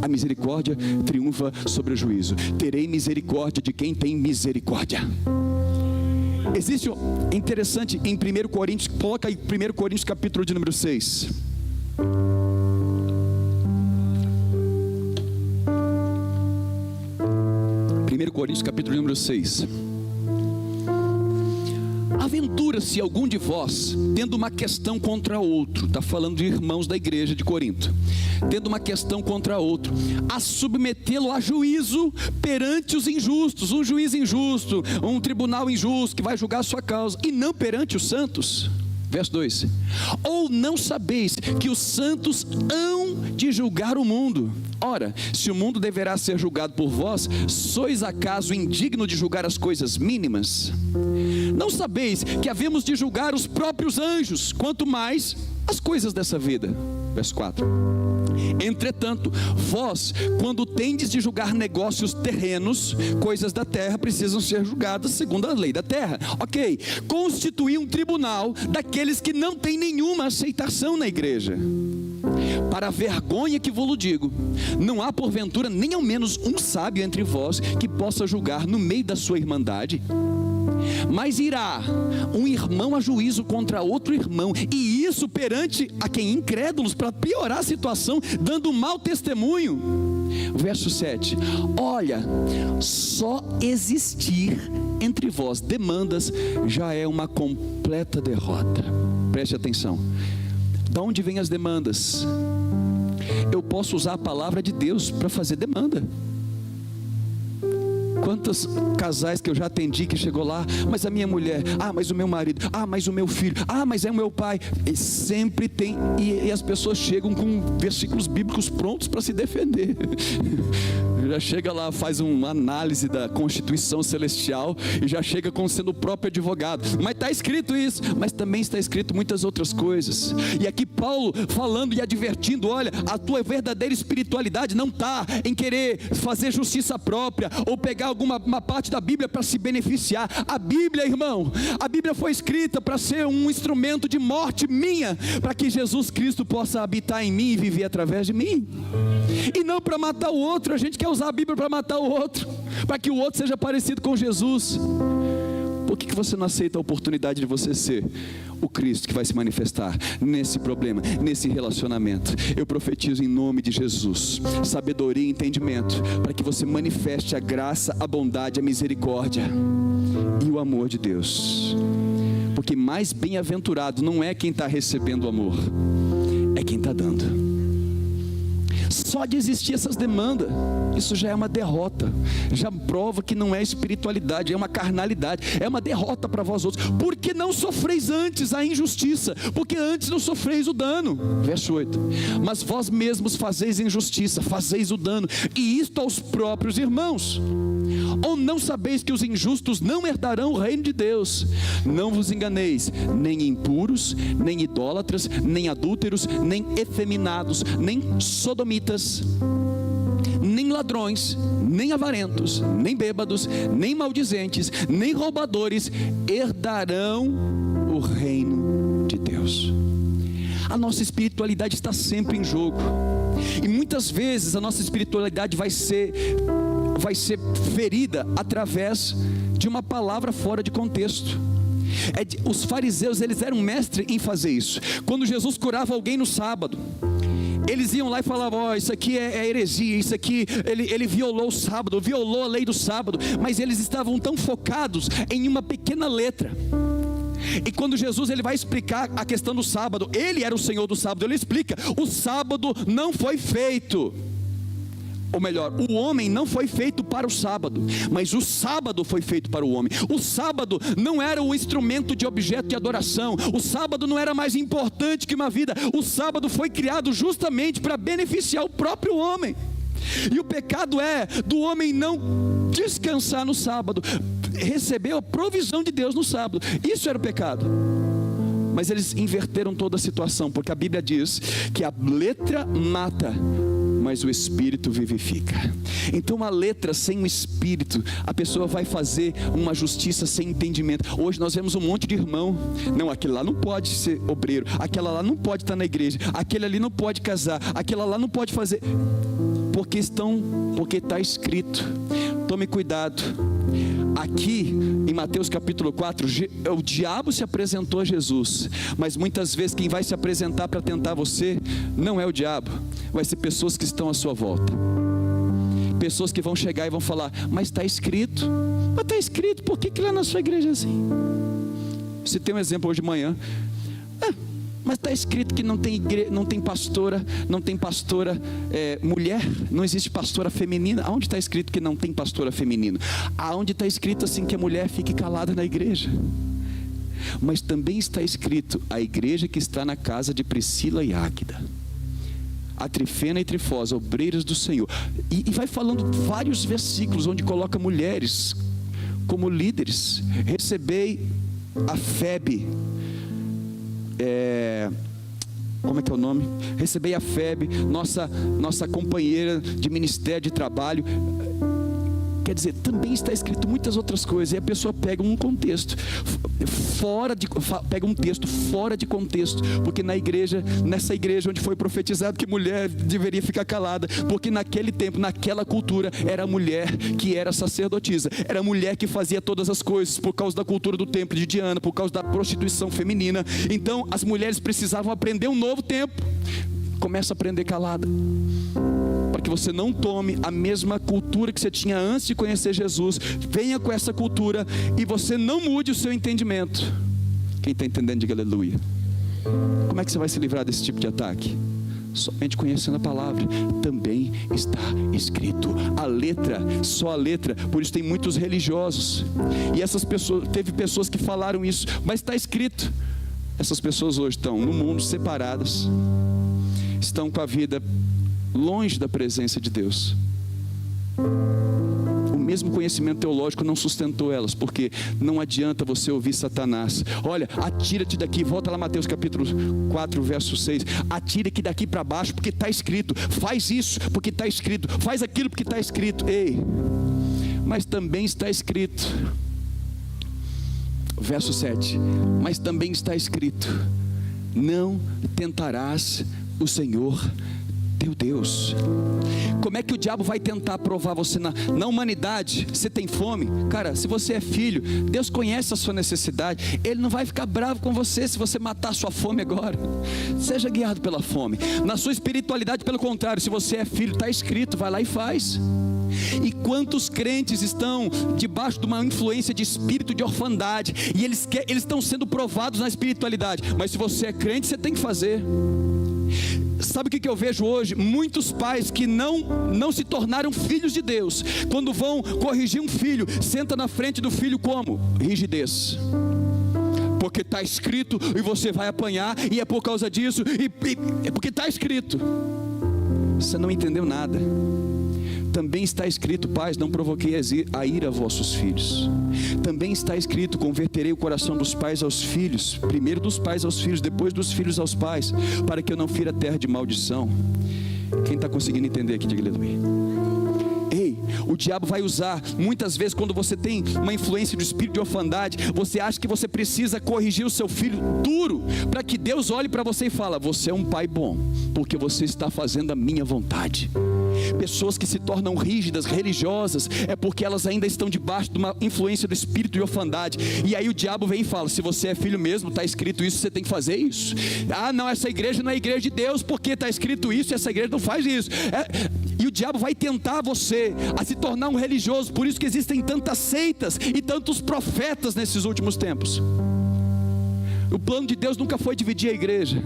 a misericórdia triunfa sobre o juízo. Terei misericórdia de quem tem misericórdia. Existe interessante em 1 Coríntios, coloca aí 1 Coríntios capítulo de número 6. 1 Coríntios capítulo número 6. Aventura-se algum de vós, tendo uma questão contra outro, está falando de irmãos da igreja de Corinto, tendo uma questão contra outro, a submetê-lo a juízo perante os injustos, um juiz injusto, um tribunal injusto que vai julgar a sua causa, e não perante os santos. Verso 2: ou não sabeis que os santos hão de julgar o mundo? Ora, se o mundo deverá ser julgado por vós, sois acaso indigno de julgar as coisas mínimas? Não sabeis que havemos de julgar os próprios anjos, quanto mais as coisas dessa vida? Verso 4: entretanto, vós, quando tendes de julgar negócios terrenos, coisas da terra precisam ser julgadas segundo a lei da terra. Ok, constituí um tribunal daqueles que não têm nenhuma aceitação na igreja. Para a vergonha que vou-lo digo, não há porventura nem ao menos um sábio entre vós que possa julgar no meio da sua irmandade? Mas irá um irmão a juízo contra outro irmão, e isso perante a quem incrédulos, para piorar a situação, dando mau testemunho. Verso 7: olha, só existir entre vós demandas já é uma completa derrota. Preste atenção. De onde vêm as demandas? Eu posso usar a palavra de Deus para fazer demanda. Quantos casais que eu já atendi que chegou lá: mas a minha mulher, mas o meu marido, mas o meu filho, mas é o meu pai. E sempre tem, e as pessoas chegam com versículos bíblicos prontos para se defender. Já chega lá, faz uma análise da Constituição Celestial e já chega como sendo o próprio advogado. Mas está escrito isso, mas também está escrito muitas outras coisas. E aqui Paulo falando e advertindo: olha, a tua verdadeira espiritualidade não está em querer fazer justiça própria ou pegar uma parte da Bíblia para se beneficiar. A Bíblia, irmão, a Bíblia foi escrita para ser um instrumento de morte minha, para que Jesus Cristo possa habitar em mim e viver através de mim, e não para matar o outro. A gente quer usar a Bíblia para matar o outro, para que o outro seja parecido com Jesus. Por que você não aceita a oportunidade de você ser o Cristo que vai se manifestar nesse problema, nesse relacionamento? Eu profetizo em nome de Jesus sabedoria e entendimento, para que você manifeste a graça, a bondade, a misericórdia e o amor de Deus. Porque mais bem-aventurado não é quem está recebendo o amor, é quem está dando. Só de existir essas demandas, isso já é uma derrota, já prova que não é espiritualidade, é uma carnalidade, é uma derrota para vós outros. Porque não sofreis antes a injustiça, porque antes não sofreis o dano. Verso 8: mas vós mesmos fazeis injustiça, fazeis o dano, e isto aos próprios irmãos. Ou não sabeis que os injustos não herdarão o reino de Deus? Não vos enganeis, nem impuros, nem idólatras, nem adúlteros, nem efeminados, nem sodomitas, nem ladrões, nem avarentos, nem bêbados, nem maldizentes, nem roubadores herdarão o reino de Deus. A nossa espiritualidade está sempre em jogo, e muitas vezes a nossa espiritualidade vai ser ferida através de uma palavra fora de contexto. Os fariseus, eles eram mestres em fazer isso. Quando Jesus curava alguém no sábado, eles iam lá e falavam: isso aqui é heresia, isso aqui, ele violou o sábado, violou a lei do sábado. Mas eles estavam tão focados em uma pequena letra. E quando Jesus ele vai explicar a questão do sábado, ele era o Senhor do sábado, ele explica: o sábado não foi feito, ou melhor, o homem não foi feito para o sábado, mas o sábado foi feito para o homem. O sábado não era um instrumento de objeto de adoração, o sábado não era mais importante que uma vida. O sábado foi criado justamente para beneficiar o próprio homem. E o pecado é do homem não descansar no sábado, receber a provisão de Deus no sábado. Isso era o pecado. Mas eles inverteram toda a situação, porque a Bíblia diz que a letra mata, mas o Espírito vivifica. Então a letra sem o Espírito, a pessoa vai fazer uma justiça sem entendimento. Hoje nós vemos um monte de irmão: não, aquele lá não pode ser obreiro, aquela lá não pode estar na igreja, aquele ali não pode casar, aquela lá não pode fazer, porque está escrito. Tome cuidado. Aqui em Mateus capítulo 4, o diabo se apresentou a Jesus, mas muitas vezes quem vai se apresentar para tentar você não é o diabo, vai ser pessoas que estão à sua volta. Pessoas que vão chegar e vão falar: mas está escrito. Mas está escrito, por que lá na sua igreja é assim? Você tem um exemplo hoje de manhã: mas está escrito que não tem pastora mulher, não existe pastora feminina. Aonde está escrito que não tem pastora feminina? Aonde está escrito assim que a mulher fique calada na igreja? Mas também está escrito: a igreja que está na casa de Priscila e Áquila, a Trifena e Trifosa, obreiras do Senhor. E vai falando vários versículos onde coloca mulheres como líderes. Recebei a Febe, como é que é o nome? Recebei a Febe, nossa companheira de ministério, de trabalho. Quer dizer, também está escrito muitas outras coisas, e a pessoa pega um contexto pega um texto fora de contexto, porque nessa igreja onde foi profetizado que mulher deveria ficar calada, porque naquele tempo, naquela cultura, era a mulher que era sacerdotisa, era a mulher que fazia todas as coisas, por causa da cultura do templo de Diana, por causa da prostituição feminina. Então as mulheres precisavam aprender um novo tempo. Começa a aprender calada, para que você não tome a mesma cultura que você tinha antes de conhecer Jesus. Venha com essa cultura e você não mude o seu entendimento. Quem está entendendo, diga aleluia. Como é que você vai se livrar desse tipo de ataque? Somente conhecendo a palavra. Também está escrito. A letra, só a letra. Por isso tem muitos religiosos, e essas pessoas, teve pessoas que falaram isso, mas está escrito. Essas pessoas hoje estão no mundo separadas, estão com a vida longe da presença de Deus. O mesmo conhecimento teológico não sustentou elas, porque não adianta você ouvir Satanás. Olha, atira-te daqui, volta lá Mateus capítulo 4, verso 6. Atira-te daqui para baixo, porque está escrito. Faz isso, porque está escrito. Faz aquilo, porque está escrito. Ei, mas também está escrito. Verso 7. Mas também está escrito: não tentarás o Senhor teu Deus. Como é que o diabo vai tentar provar você na humanidade? Você tem fome? Cara, se você é filho, Deus conhece a sua necessidade. Ele não vai ficar bravo com você se você matar a sua fome agora. Seja guiado pela fome. Na sua espiritualidade, pelo contrário, se você é filho, está escrito, vai lá e faz. E quantos crentes estão debaixo de uma influência de espírito de orfandade, e eles estão sendo provados na espiritualidade, mas se você é crente, você tem que fazer. Sabe o que eu vejo hoje? Muitos pais que não se tornaram filhos de Deus, quando vão corrigir um filho, senta na frente do filho como? Rigidez. Porque está escrito e você vai apanhar, e é por causa disso, e é porque está escrito. Você não entendeu nada. Também está escrito: pais, não provoquei a ira a vossos filhos. Também está escrito: converterei o coração dos pais aos filhos, primeiro dos pais aos filhos, depois dos filhos aos pais, para que eu não fira a terra de maldição. Quem está conseguindo entender aqui, diga aleluia. Ei, o diabo vai usar, muitas vezes quando você tem uma influência do espírito de orfandade, você acha que você precisa corrigir o seu filho duro, para que Deus olhe para você e fala: você é um pai bom, porque você está fazendo a minha vontade. Pessoas que se tornam rígidas, religiosas, é porque elas ainda estão debaixo de uma influência do espírito de orfandade. E aí o diabo vem e fala: se você é filho mesmo, está escrito isso, você tem que fazer isso. Ah não, essa igreja não é igreja de Deus, porque está escrito isso, e essa igreja não faz isso. E o diabo vai tentar você a se tornar um religioso. Por isso que existem tantas seitas e tantos profetas nesses últimos tempos. O plano de Deus nunca foi dividir a igreja.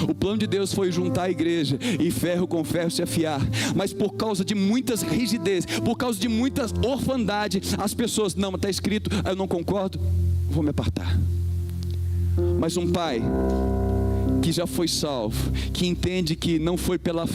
O plano de Deus foi juntar a igreja e ferro com ferro se afiar. Mas por causa de muitas rigidez, por causa de muitas orfandade, as pessoas: não, está escrito, eu não concordo, vou me apartar. Mas um pai que já foi salvo, que entende que não foi pela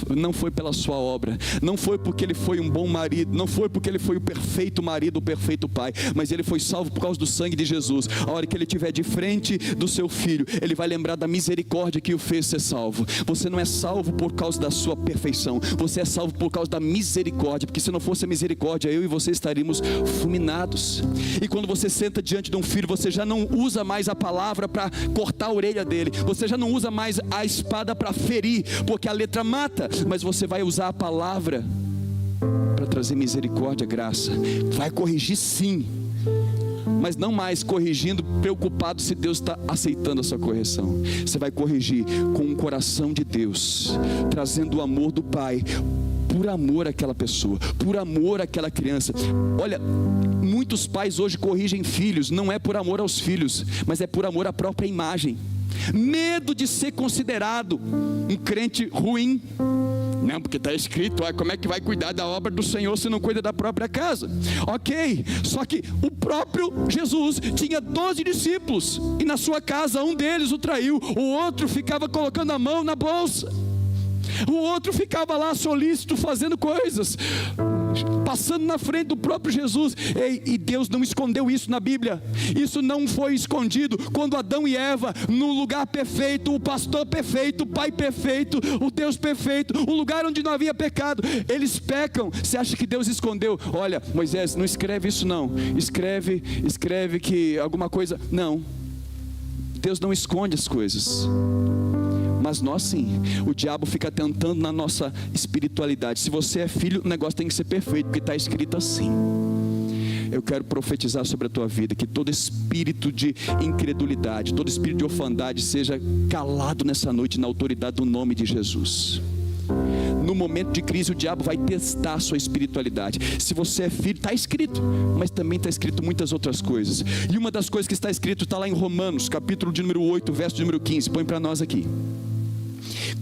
sua obra, não foi porque ele foi um bom marido, não foi porque ele foi o perfeito marido, o perfeito pai, mas ele foi salvo por causa do sangue de Jesus. A hora que ele estiver de frente do seu filho, ele vai lembrar da misericórdia que o fez ser salvo. Você não é salvo por causa da sua perfeição, você é salvo por causa da misericórdia, porque se não fosse a misericórdia, eu e você estaríamos fulminados. E quando você senta diante de um filho, você já não usa mais a palavra para cortar a orelha dele, você já não usa mais a espada para ferir, porque a letra mata, mas você vai usar a palavra para trazer misericórdia, graça. Vai corrigir sim, mas não mais corrigindo preocupado se Deus está aceitando a sua correção. Você vai corrigir com o coração de Deus, trazendo o amor do Pai, por amor àquela pessoa, por amor àquela criança. Olha, muitos pais hoje corrigem filhos, não é por amor aos filhos, mas é por amor à própria imagem. Medo de ser considerado um crente ruim. Não, porque está escrito: como é que vai cuidar da obra do Senhor se não cuida da própria casa? Ok, só que o próprio Jesus tinha 12 discípulos, e na sua casa um deles o traiu, o outro ficava colocando a mão na bolsa, o outro ficava lá solícito fazendo coisas, passando na frente do próprio Jesus. E Deus não escondeu isso na Bíblia. Isso não foi escondido. Quando Adão e Eva, no lugar perfeito, o pastor perfeito, o pai perfeito, o Deus perfeito, o lugar onde não havia pecado, eles pecam. Você acha que Deus escondeu? Olha, Moisés, não escreve isso não. Escreve que alguma coisa. Não, Deus não esconde as coisas. Mas nós sim, o diabo fica tentando na nossa espiritualidade. Se você é filho, o negócio tem que ser perfeito, porque está escrito assim. Eu quero profetizar sobre a tua vida, que todo espírito de incredulidade, todo espírito de orfandade seja calado nessa noite na autoridade do nome de Jesus. No momento de crise, o diabo vai testar a sua espiritualidade. Se você é filho, está escrito, mas também está escrito muitas outras coisas. E uma das coisas que está escrito está lá em Romanos, capítulo de número 8, verso de número 15. Põe para nós aqui.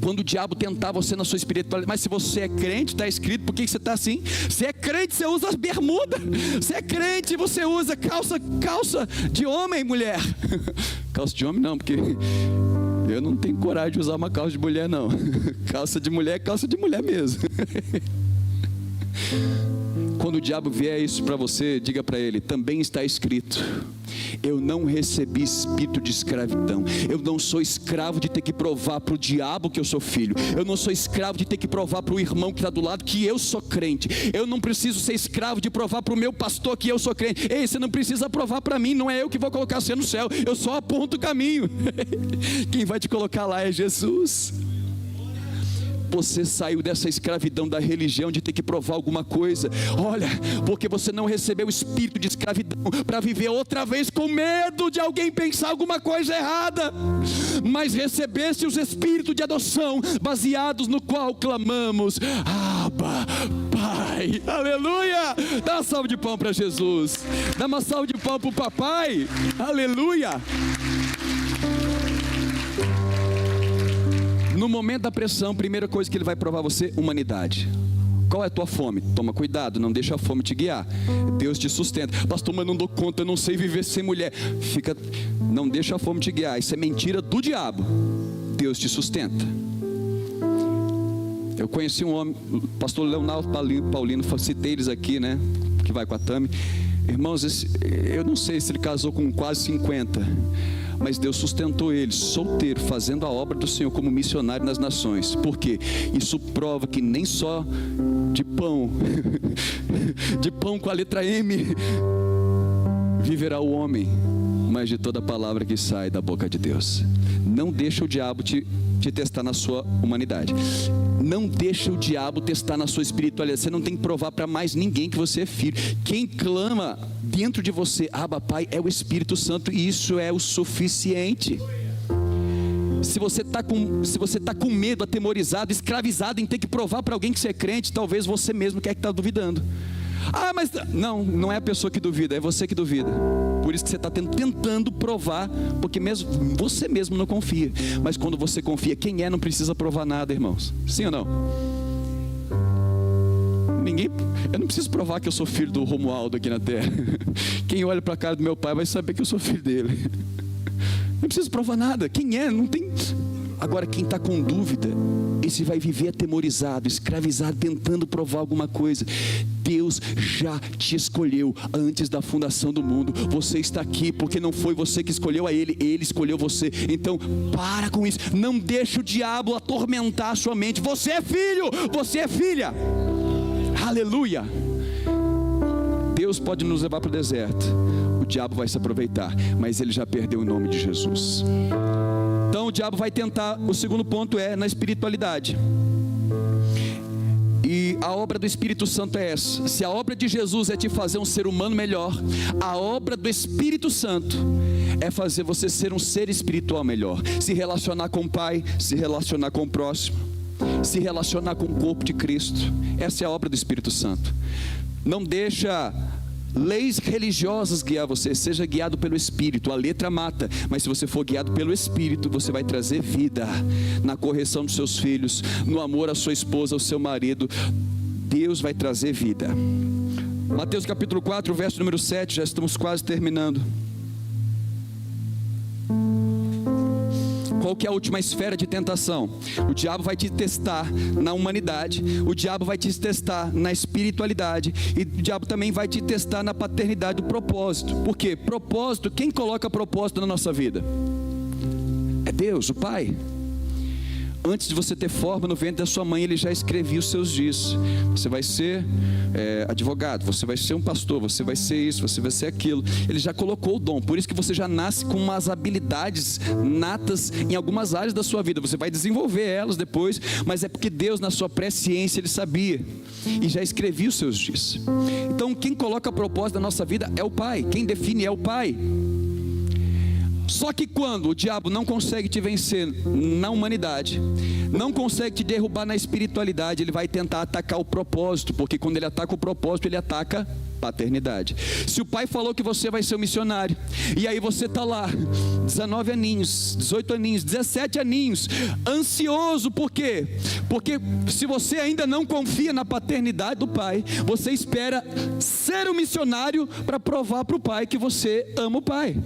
Quando o diabo tentar você na sua espiritualidade: mas se você é crente, está escrito, por que você está assim? Você é crente, você usa as bermudas. Você é crente, você usa calça de homem, mulher. Calça de homem não, porque eu não tenho coragem de usar uma calça de mulher não. Calça de mulher é calça de mulher mesmo. Quando o diabo vier isso para você, diga para ele: também está escrito, eu não recebi espírito de escravidão. Eu não sou escravo de ter que provar para o diabo que eu sou filho. Eu não sou escravo de ter que provar para o irmão que está do lado que eu sou crente. Eu não preciso ser escravo de provar para o meu pastor que eu sou crente. Ei, você não precisa provar para mim, não é eu que vou colocar você no céu, eu só aponto o caminho. Quem vai te colocar lá é Jesus. Você saiu dessa escravidão da religião de ter que provar alguma coisa. Olha, porque você não recebeu o espírito de escravidão para viver outra vez com medo de alguém pensar alguma coisa errada, mas recebeste os espíritos de adoção, baseados no qual clamamos: Abba, Pai. Pai. Aleluia! Dá uma salva de palmas para Jesus. Dá uma salva de palmas para o papai. Aleluia! No momento da pressão, primeira coisa que ele vai provar você, humanidade. Qual é a tua fome? Toma cuidado, não deixa a fome te guiar. Deus te sustenta. Pastor, mas não dou conta, eu não sei viver sem mulher. Não deixa a fome te guiar. Isso é mentira do diabo. Deus te sustenta. Eu conheci um homem, o pastor Leonardo Paulino, citei eles aqui, né? Que vai com a Tami. Irmãos, eu não sei se ele casou com quase 50, mas Deus sustentou ele, solteiro, fazendo a obra do Senhor como missionário nas nações. Por quê? Isso prova que nem só de pão, de pão com a letra M, viverá o homem, mas de toda palavra que sai da boca de Deus. Não deixa o diabo te testar na sua humanidade. Não deixa o diabo testar na sua espiritualidade. Você não tem que provar para mais ninguém que você é filho. Quem clama dentro de você, Abba Pai, é o Espírito Santo, e isso é o suficiente. Se você está com medo, atemorizado, escravizado em ter que provar para alguém que você é crente, talvez você mesmo que está duvidando. Ah, mas não é a pessoa que duvida, é você que duvida. Por isso que você está tentando provar, porque mesmo você mesmo não confia. Mas quando você confia, quem não precisa provar nada, irmãos. Sim ou não? Eu não preciso provar que eu sou filho do Romualdo aqui na terra. Quem olha para a cara do meu pai vai saber que eu sou filho dele. Não preciso provar nada. Quem não tem. Agora, quem está com dúvida, esse vai viver atemorizado, escravizado, tentando provar alguma coisa. Deus já te escolheu antes da fundação do mundo. Você está aqui porque não foi você que escolheu a Ele, Ele escolheu você. Então, para com isso. Não deixe o diabo atormentar a sua mente. Você é filho, você é filha. Aleluia. Deus pode nos levar para o deserto. O diabo vai se aproveitar, mas ele já perdeu em nome de Jesus. Então o diabo vai tentar. O segundo ponto é na espiritualidade. E a obra do Espírito Santo é essa. Se a obra de Jesus é te fazer um ser humano melhor, a obra do Espírito Santo é fazer você ser um ser espiritual melhor. Se relacionar com o Pai, se relacionar com o próximo, se relacionar com o corpo de Cristo. Essa é a obra do Espírito Santo. Não deixa leis religiosas guiar você. Seja guiado pelo Espírito. A letra mata, mas se você for guiado pelo Espírito, você vai trazer vida na correção dos seus filhos, no amor à sua esposa, ao seu marido. Deus vai trazer vida. Mateus capítulo 4, verso número 7. Já estamos quase terminando. Qual que é a última esfera de tentação? O diabo vai te testar na humanidade, o diabo vai te testar na espiritualidade, e o diabo também vai te testar na paternidade do propósito. Por quê? Propósito, quem coloca propósito na nossa vida? É Deus, o Pai. Antes de você ter forma no ventre da sua mãe, Ele já escrevia os seus dias. Você vai ser advogado, você vai ser um pastor, você vai ser isso, você vai ser aquilo. Ele já colocou o dom, por isso que você já nasce com umas habilidades natas em algumas áreas da sua vida. Você vai desenvolver elas depois, mas é porque Deus, na sua presciência, Ele sabia e já escrevia os seus dias. Então quem coloca propósito na nossa vida é o Pai, quem define é o Pai. Só que quando o diabo não consegue te vencer na humanidade, não consegue te derrubar na espiritualidade, ele vai tentar atacar o propósito, porque quando ele ataca o propósito, ele ataca paternidade. Se o pai falou que você vai ser um missionário, e aí você está lá, 19 aninhos, 18 aninhos, 17 aninhos, ansioso, por quê? Porque se você ainda não confia na paternidade do pai, você espera ser um missionário para provar para o pai que você ama o pai.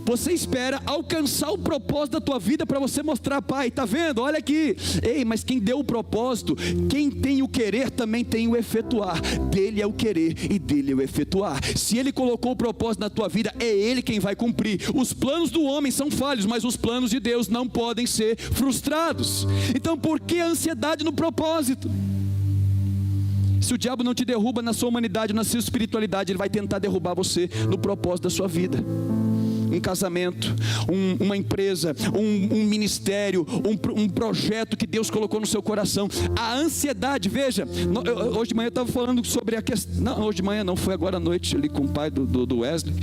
Você espera alcançar o propósito da tua vida para você mostrar, pai, tá vendo? Olha aqui. Ei, mas quem deu o propósito, quem tem o querer também tem o efetuar. Dele é o querer e dele é o efetuar. Se ele colocou o propósito na tua vida, é ele quem vai cumprir. Os planos do homem são falhos, mas os planos de Deus não podem ser frustrados. Então por que a ansiedade no propósito? Se o diabo não te derruba na sua humanidade, na sua espiritualidade, ele vai tentar derrubar você no propósito da sua vida. Um casamento, uma empresa, um ministério, um projeto que Deus colocou no seu coração. A ansiedade, veja, hoje de manhã eu estava falando sobre a questão, não, hoje de manhã não, foi agora à noite ali com o pai do Wesley.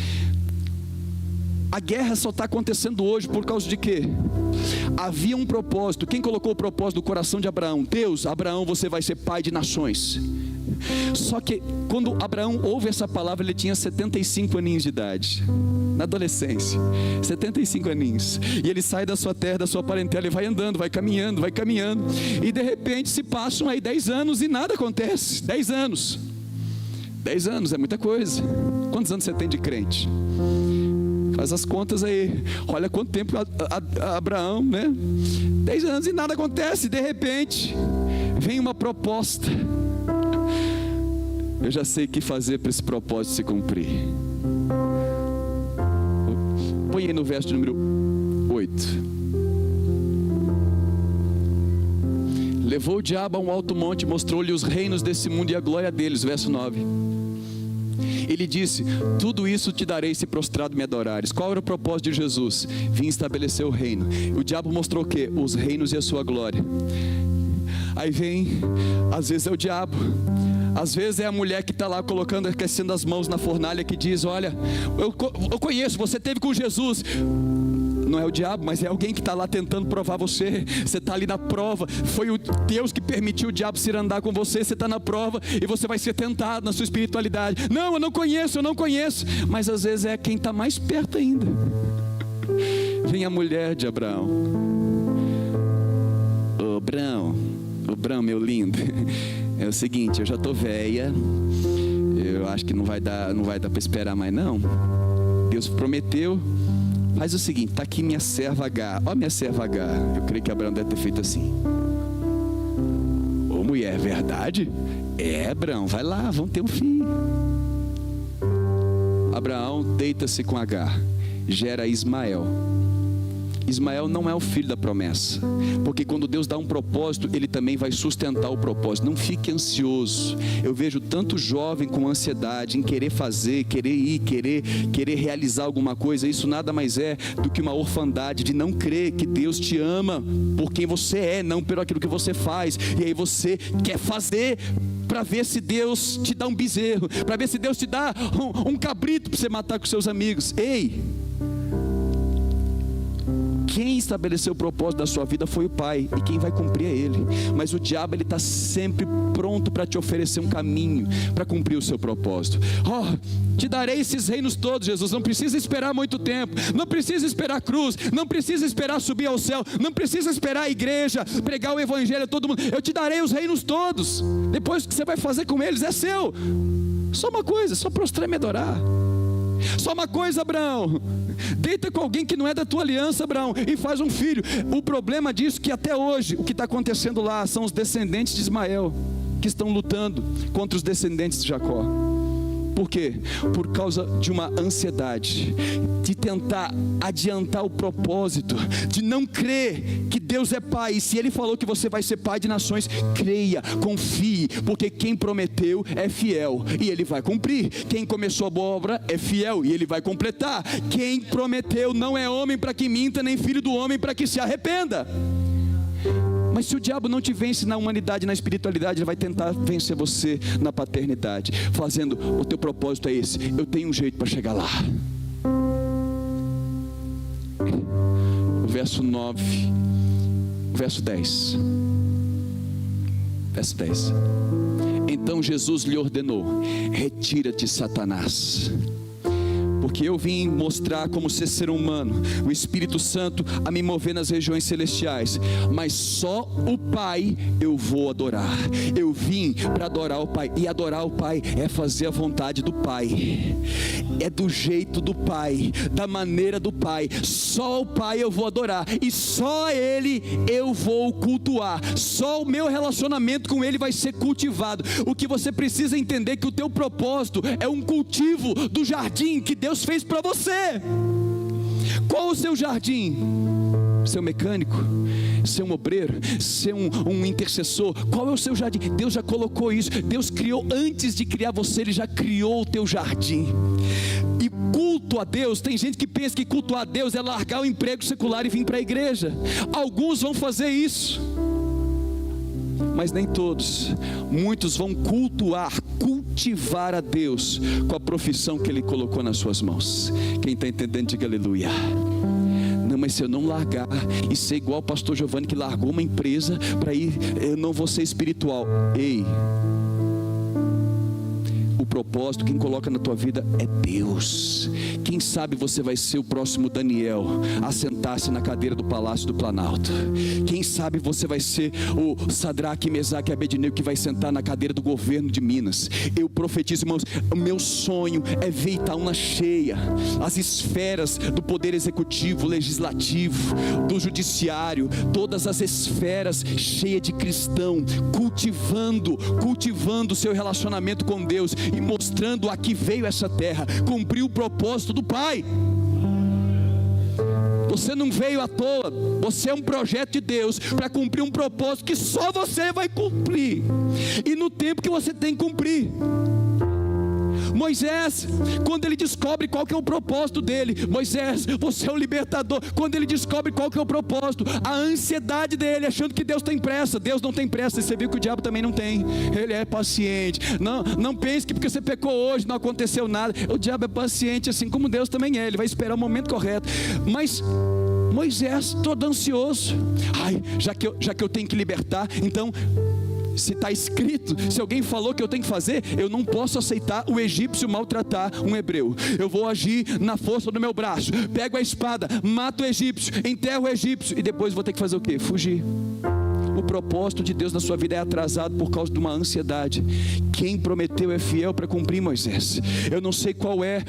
A guerra só está acontecendo hoje por causa de quê? Havia um propósito. Quem colocou o propósito no coração de Abraão? Deus. Abraão, você vai ser pai de nações. Só que quando Abraão ouve essa palavra, ele tinha 75 aninhos de idade, na adolescência, 75 aninhos, e ele sai da sua terra, da sua parentela, e vai andando, vai caminhando, e de repente se passam aí 10 anos e nada acontece. 10 anos é muita coisa. Quantos anos você tem de crente? Faz as contas aí, olha quanto tempo Abraão, né? 10 anos e nada acontece. De repente vem uma proposta. Eu já sei o que fazer para esse propósito se cumprir. Põe aí no verso número 8. Levou o diabo a um alto monte, mostrou-lhe os reinos desse mundo e a glória deles. Verso 9. Ele disse: tudo isso te darei se prostrado me adorares. Qual era o propósito de Jesus? Vim estabelecer o reino. O diabo mostrou o quê? Os reinos e a sua glória. Aí vem, às vezes é o diabo, às vezes é a mulher que está lá colocando, aquecendo as mãos na fornalha, que diz: olha, eu conheço, você teve com Jesus. Não é o diabo, mas é alguém que está lá tentando provar você. Você está ali na prova. Foi o Deus que permitiu o diabo se andar com você. Você está na prova e você vai ser tentado na sua espiritualidade. Não, eu não conheço. Mas às vezes é quem está mais perto ainda. Vem a mulher de Abraão. Ô Abraão, meu lindo, é o seguinte, eu já estou velha, eu acho que não vai dar para esperar mais não. Deus prometeu. Faz o seguinte, está aqui minha serva Agar. Ó, minha serva Agar. Eu creio que Abraão deve ter feito assim. Ô mulher, é verdade? É, Abraão, vai lá, vamos ter um filho. Abraão deita-se com Agar, gera Ismael. Ismael não é o filho da promessa, porque quando Deus dá um propósito, Ele também vai sustentar o propósito. Não fique ansioso. Eu vejo tanto jovem com ansiedade em querer fazer, querer ir, querer realizar alguma coisa. Isso nada mais é do que uma orfandade de não crer que Deus te ama por quem você é, não por aquilo que você faz. E aí você quer fazer para ver se Deus te dá um bezerro, para ver se Deus te dá um cabrito para você matar com seus amigos. Ei! Quem estabeleceu o propósito da sua vida foi o Pai, e quem vai cumprir é Ele. Mas o diabo, ele está sempre pronto para te oferecer um caminho para cumprir o seu propósito. Te darei esses reinos todos, Jesus. Não precisa esperar muito tempo, não precisa esperar a cruz, não precisa esperar subir ao céu, não precisa esperar a igreja pregar o evangelho a todo mundo. Eu te darei os reinos todos. Depois o que você vai fazer com eles é seu. Só uma coisa, só prostrar e me adorar. Só uma coisa, Abraão, deita com alguém que não é da tua aliança, Abraão, e faz um filho. O problema disso é que até hoje o que está acontecendo lá são os descendentes de Ismael que estão lutando contra os descendentes de Jacó. Por quê? Por causa de uma ansiedade, de tentar adiantar o propósito, de não crer que Deus é Pai. E se Ele falou que você vai ser pai de nações, creia, confie, porque quem prometeu é fiel e Ele vai cumprir. Quem começou a boa obra é fiel e Ele vai completar. Quem prometeu não é homem para que minta, nem filho do homem para que se arrependa. Mas se o diabo não te vence na humanidade, na espiritualidade, ele vai tentar vencer você na paternidade, fazendo: o teu propósito é esse, eu tenho um jeito para chegar lá. O verso 9, o verso 10. Verso 10. Então Jesus lhe ordenou: retira-te, Satanás, porque eu vim mostrar como ser humano, o Espírito Santo a me mover nas regiões celestiais, mas só o Pai eu vou adorar. Eu vim para adorar o Pai, e adorar o Pai é fazer a vontade do Pai, é do jeito do Pai, da maneira do Pai. Só o Pai eu vou adorar, e só Ele eu vou cultuar. Só o meu relacionamento com Ele vai ser cultivado. O que você precisa entender é que o teu propósito é um cultivo do jardim que Deus fez para você. Qual o seu jardim? Ser um mecânico, ser um obreiro, ser um intercessor? Qual é o seu jardim? Deus já colocou isso. Deus criou, antes de criar você, Ele já criou o teu jardim. E culto a Deus, tem gente que pensa que cultuar a Deus é largar o emprego secular e vir para a igreja. Alguns vão fazer isso. mas nem todos. Muitos vão cultivar a Deus com a profissão que Ele colocou nas suas mãos. Quem está entendendo, diga aleluia. Não, mas se eu não largar e ser igual o pastor Giovanni, que largou uma empresa para ir, eu não vou ser espiritual. Ei, o propósito, quem coloca na tua vida é Deus. Quem sabe você vai ser o próximo Daniel a sentar-se na cadeira do Palácio do Planalto. Quem sabe você vai ser o Sadraque, Mesaque e Abednego, que vai sentar na cadeira do governo de Minas. Eu profetizo, irmãos, o meu sonho é ver Itaúna cheia, as esferas do poder executivo, legislativo, do judiciário, todas as esferas cheias de cristão, cultivando o seu relacionamento com Deus e mostrando a que veio essa terra, cumprir o propósito do Pai. Você não veio à toa, você é um projeto de Deus para cumprir um propósito que só você vai cumprir, e no tempo que você tem que cumprir. Moisés, quando ele descobre qual que é o propósito dele, Moisés, você é o libertador. Quando ele descobre qual que é o propósito, a ansiedade dele, achando que Deus tem pressa. Deus não tem pressa, você viu que o diabo também não tem. Ele é paciente. Não pense que porque você pecou hoje não aconteceu nada. O diabo é paciente, assim como Deus também é. Ele vai esperar o momento correto. Mas Moisés, todo ansioso, já que eu tenho que libertar, então, se está escrito, se alguém falou que eu tenho que fazer, eu não posso aceitar o egípcio maltratar um hebreu. Eu vou agir na força do meu braço, pego a espada, mato o egípcio, enterro o egípcio, e depois vou ter que fazer o quê? Fugir. O propósito de Deus na sua vida é atrasado por causa de uma ansiedade. Quem prometeu é fiel para cumprir, Moisés. Eu não sei qual é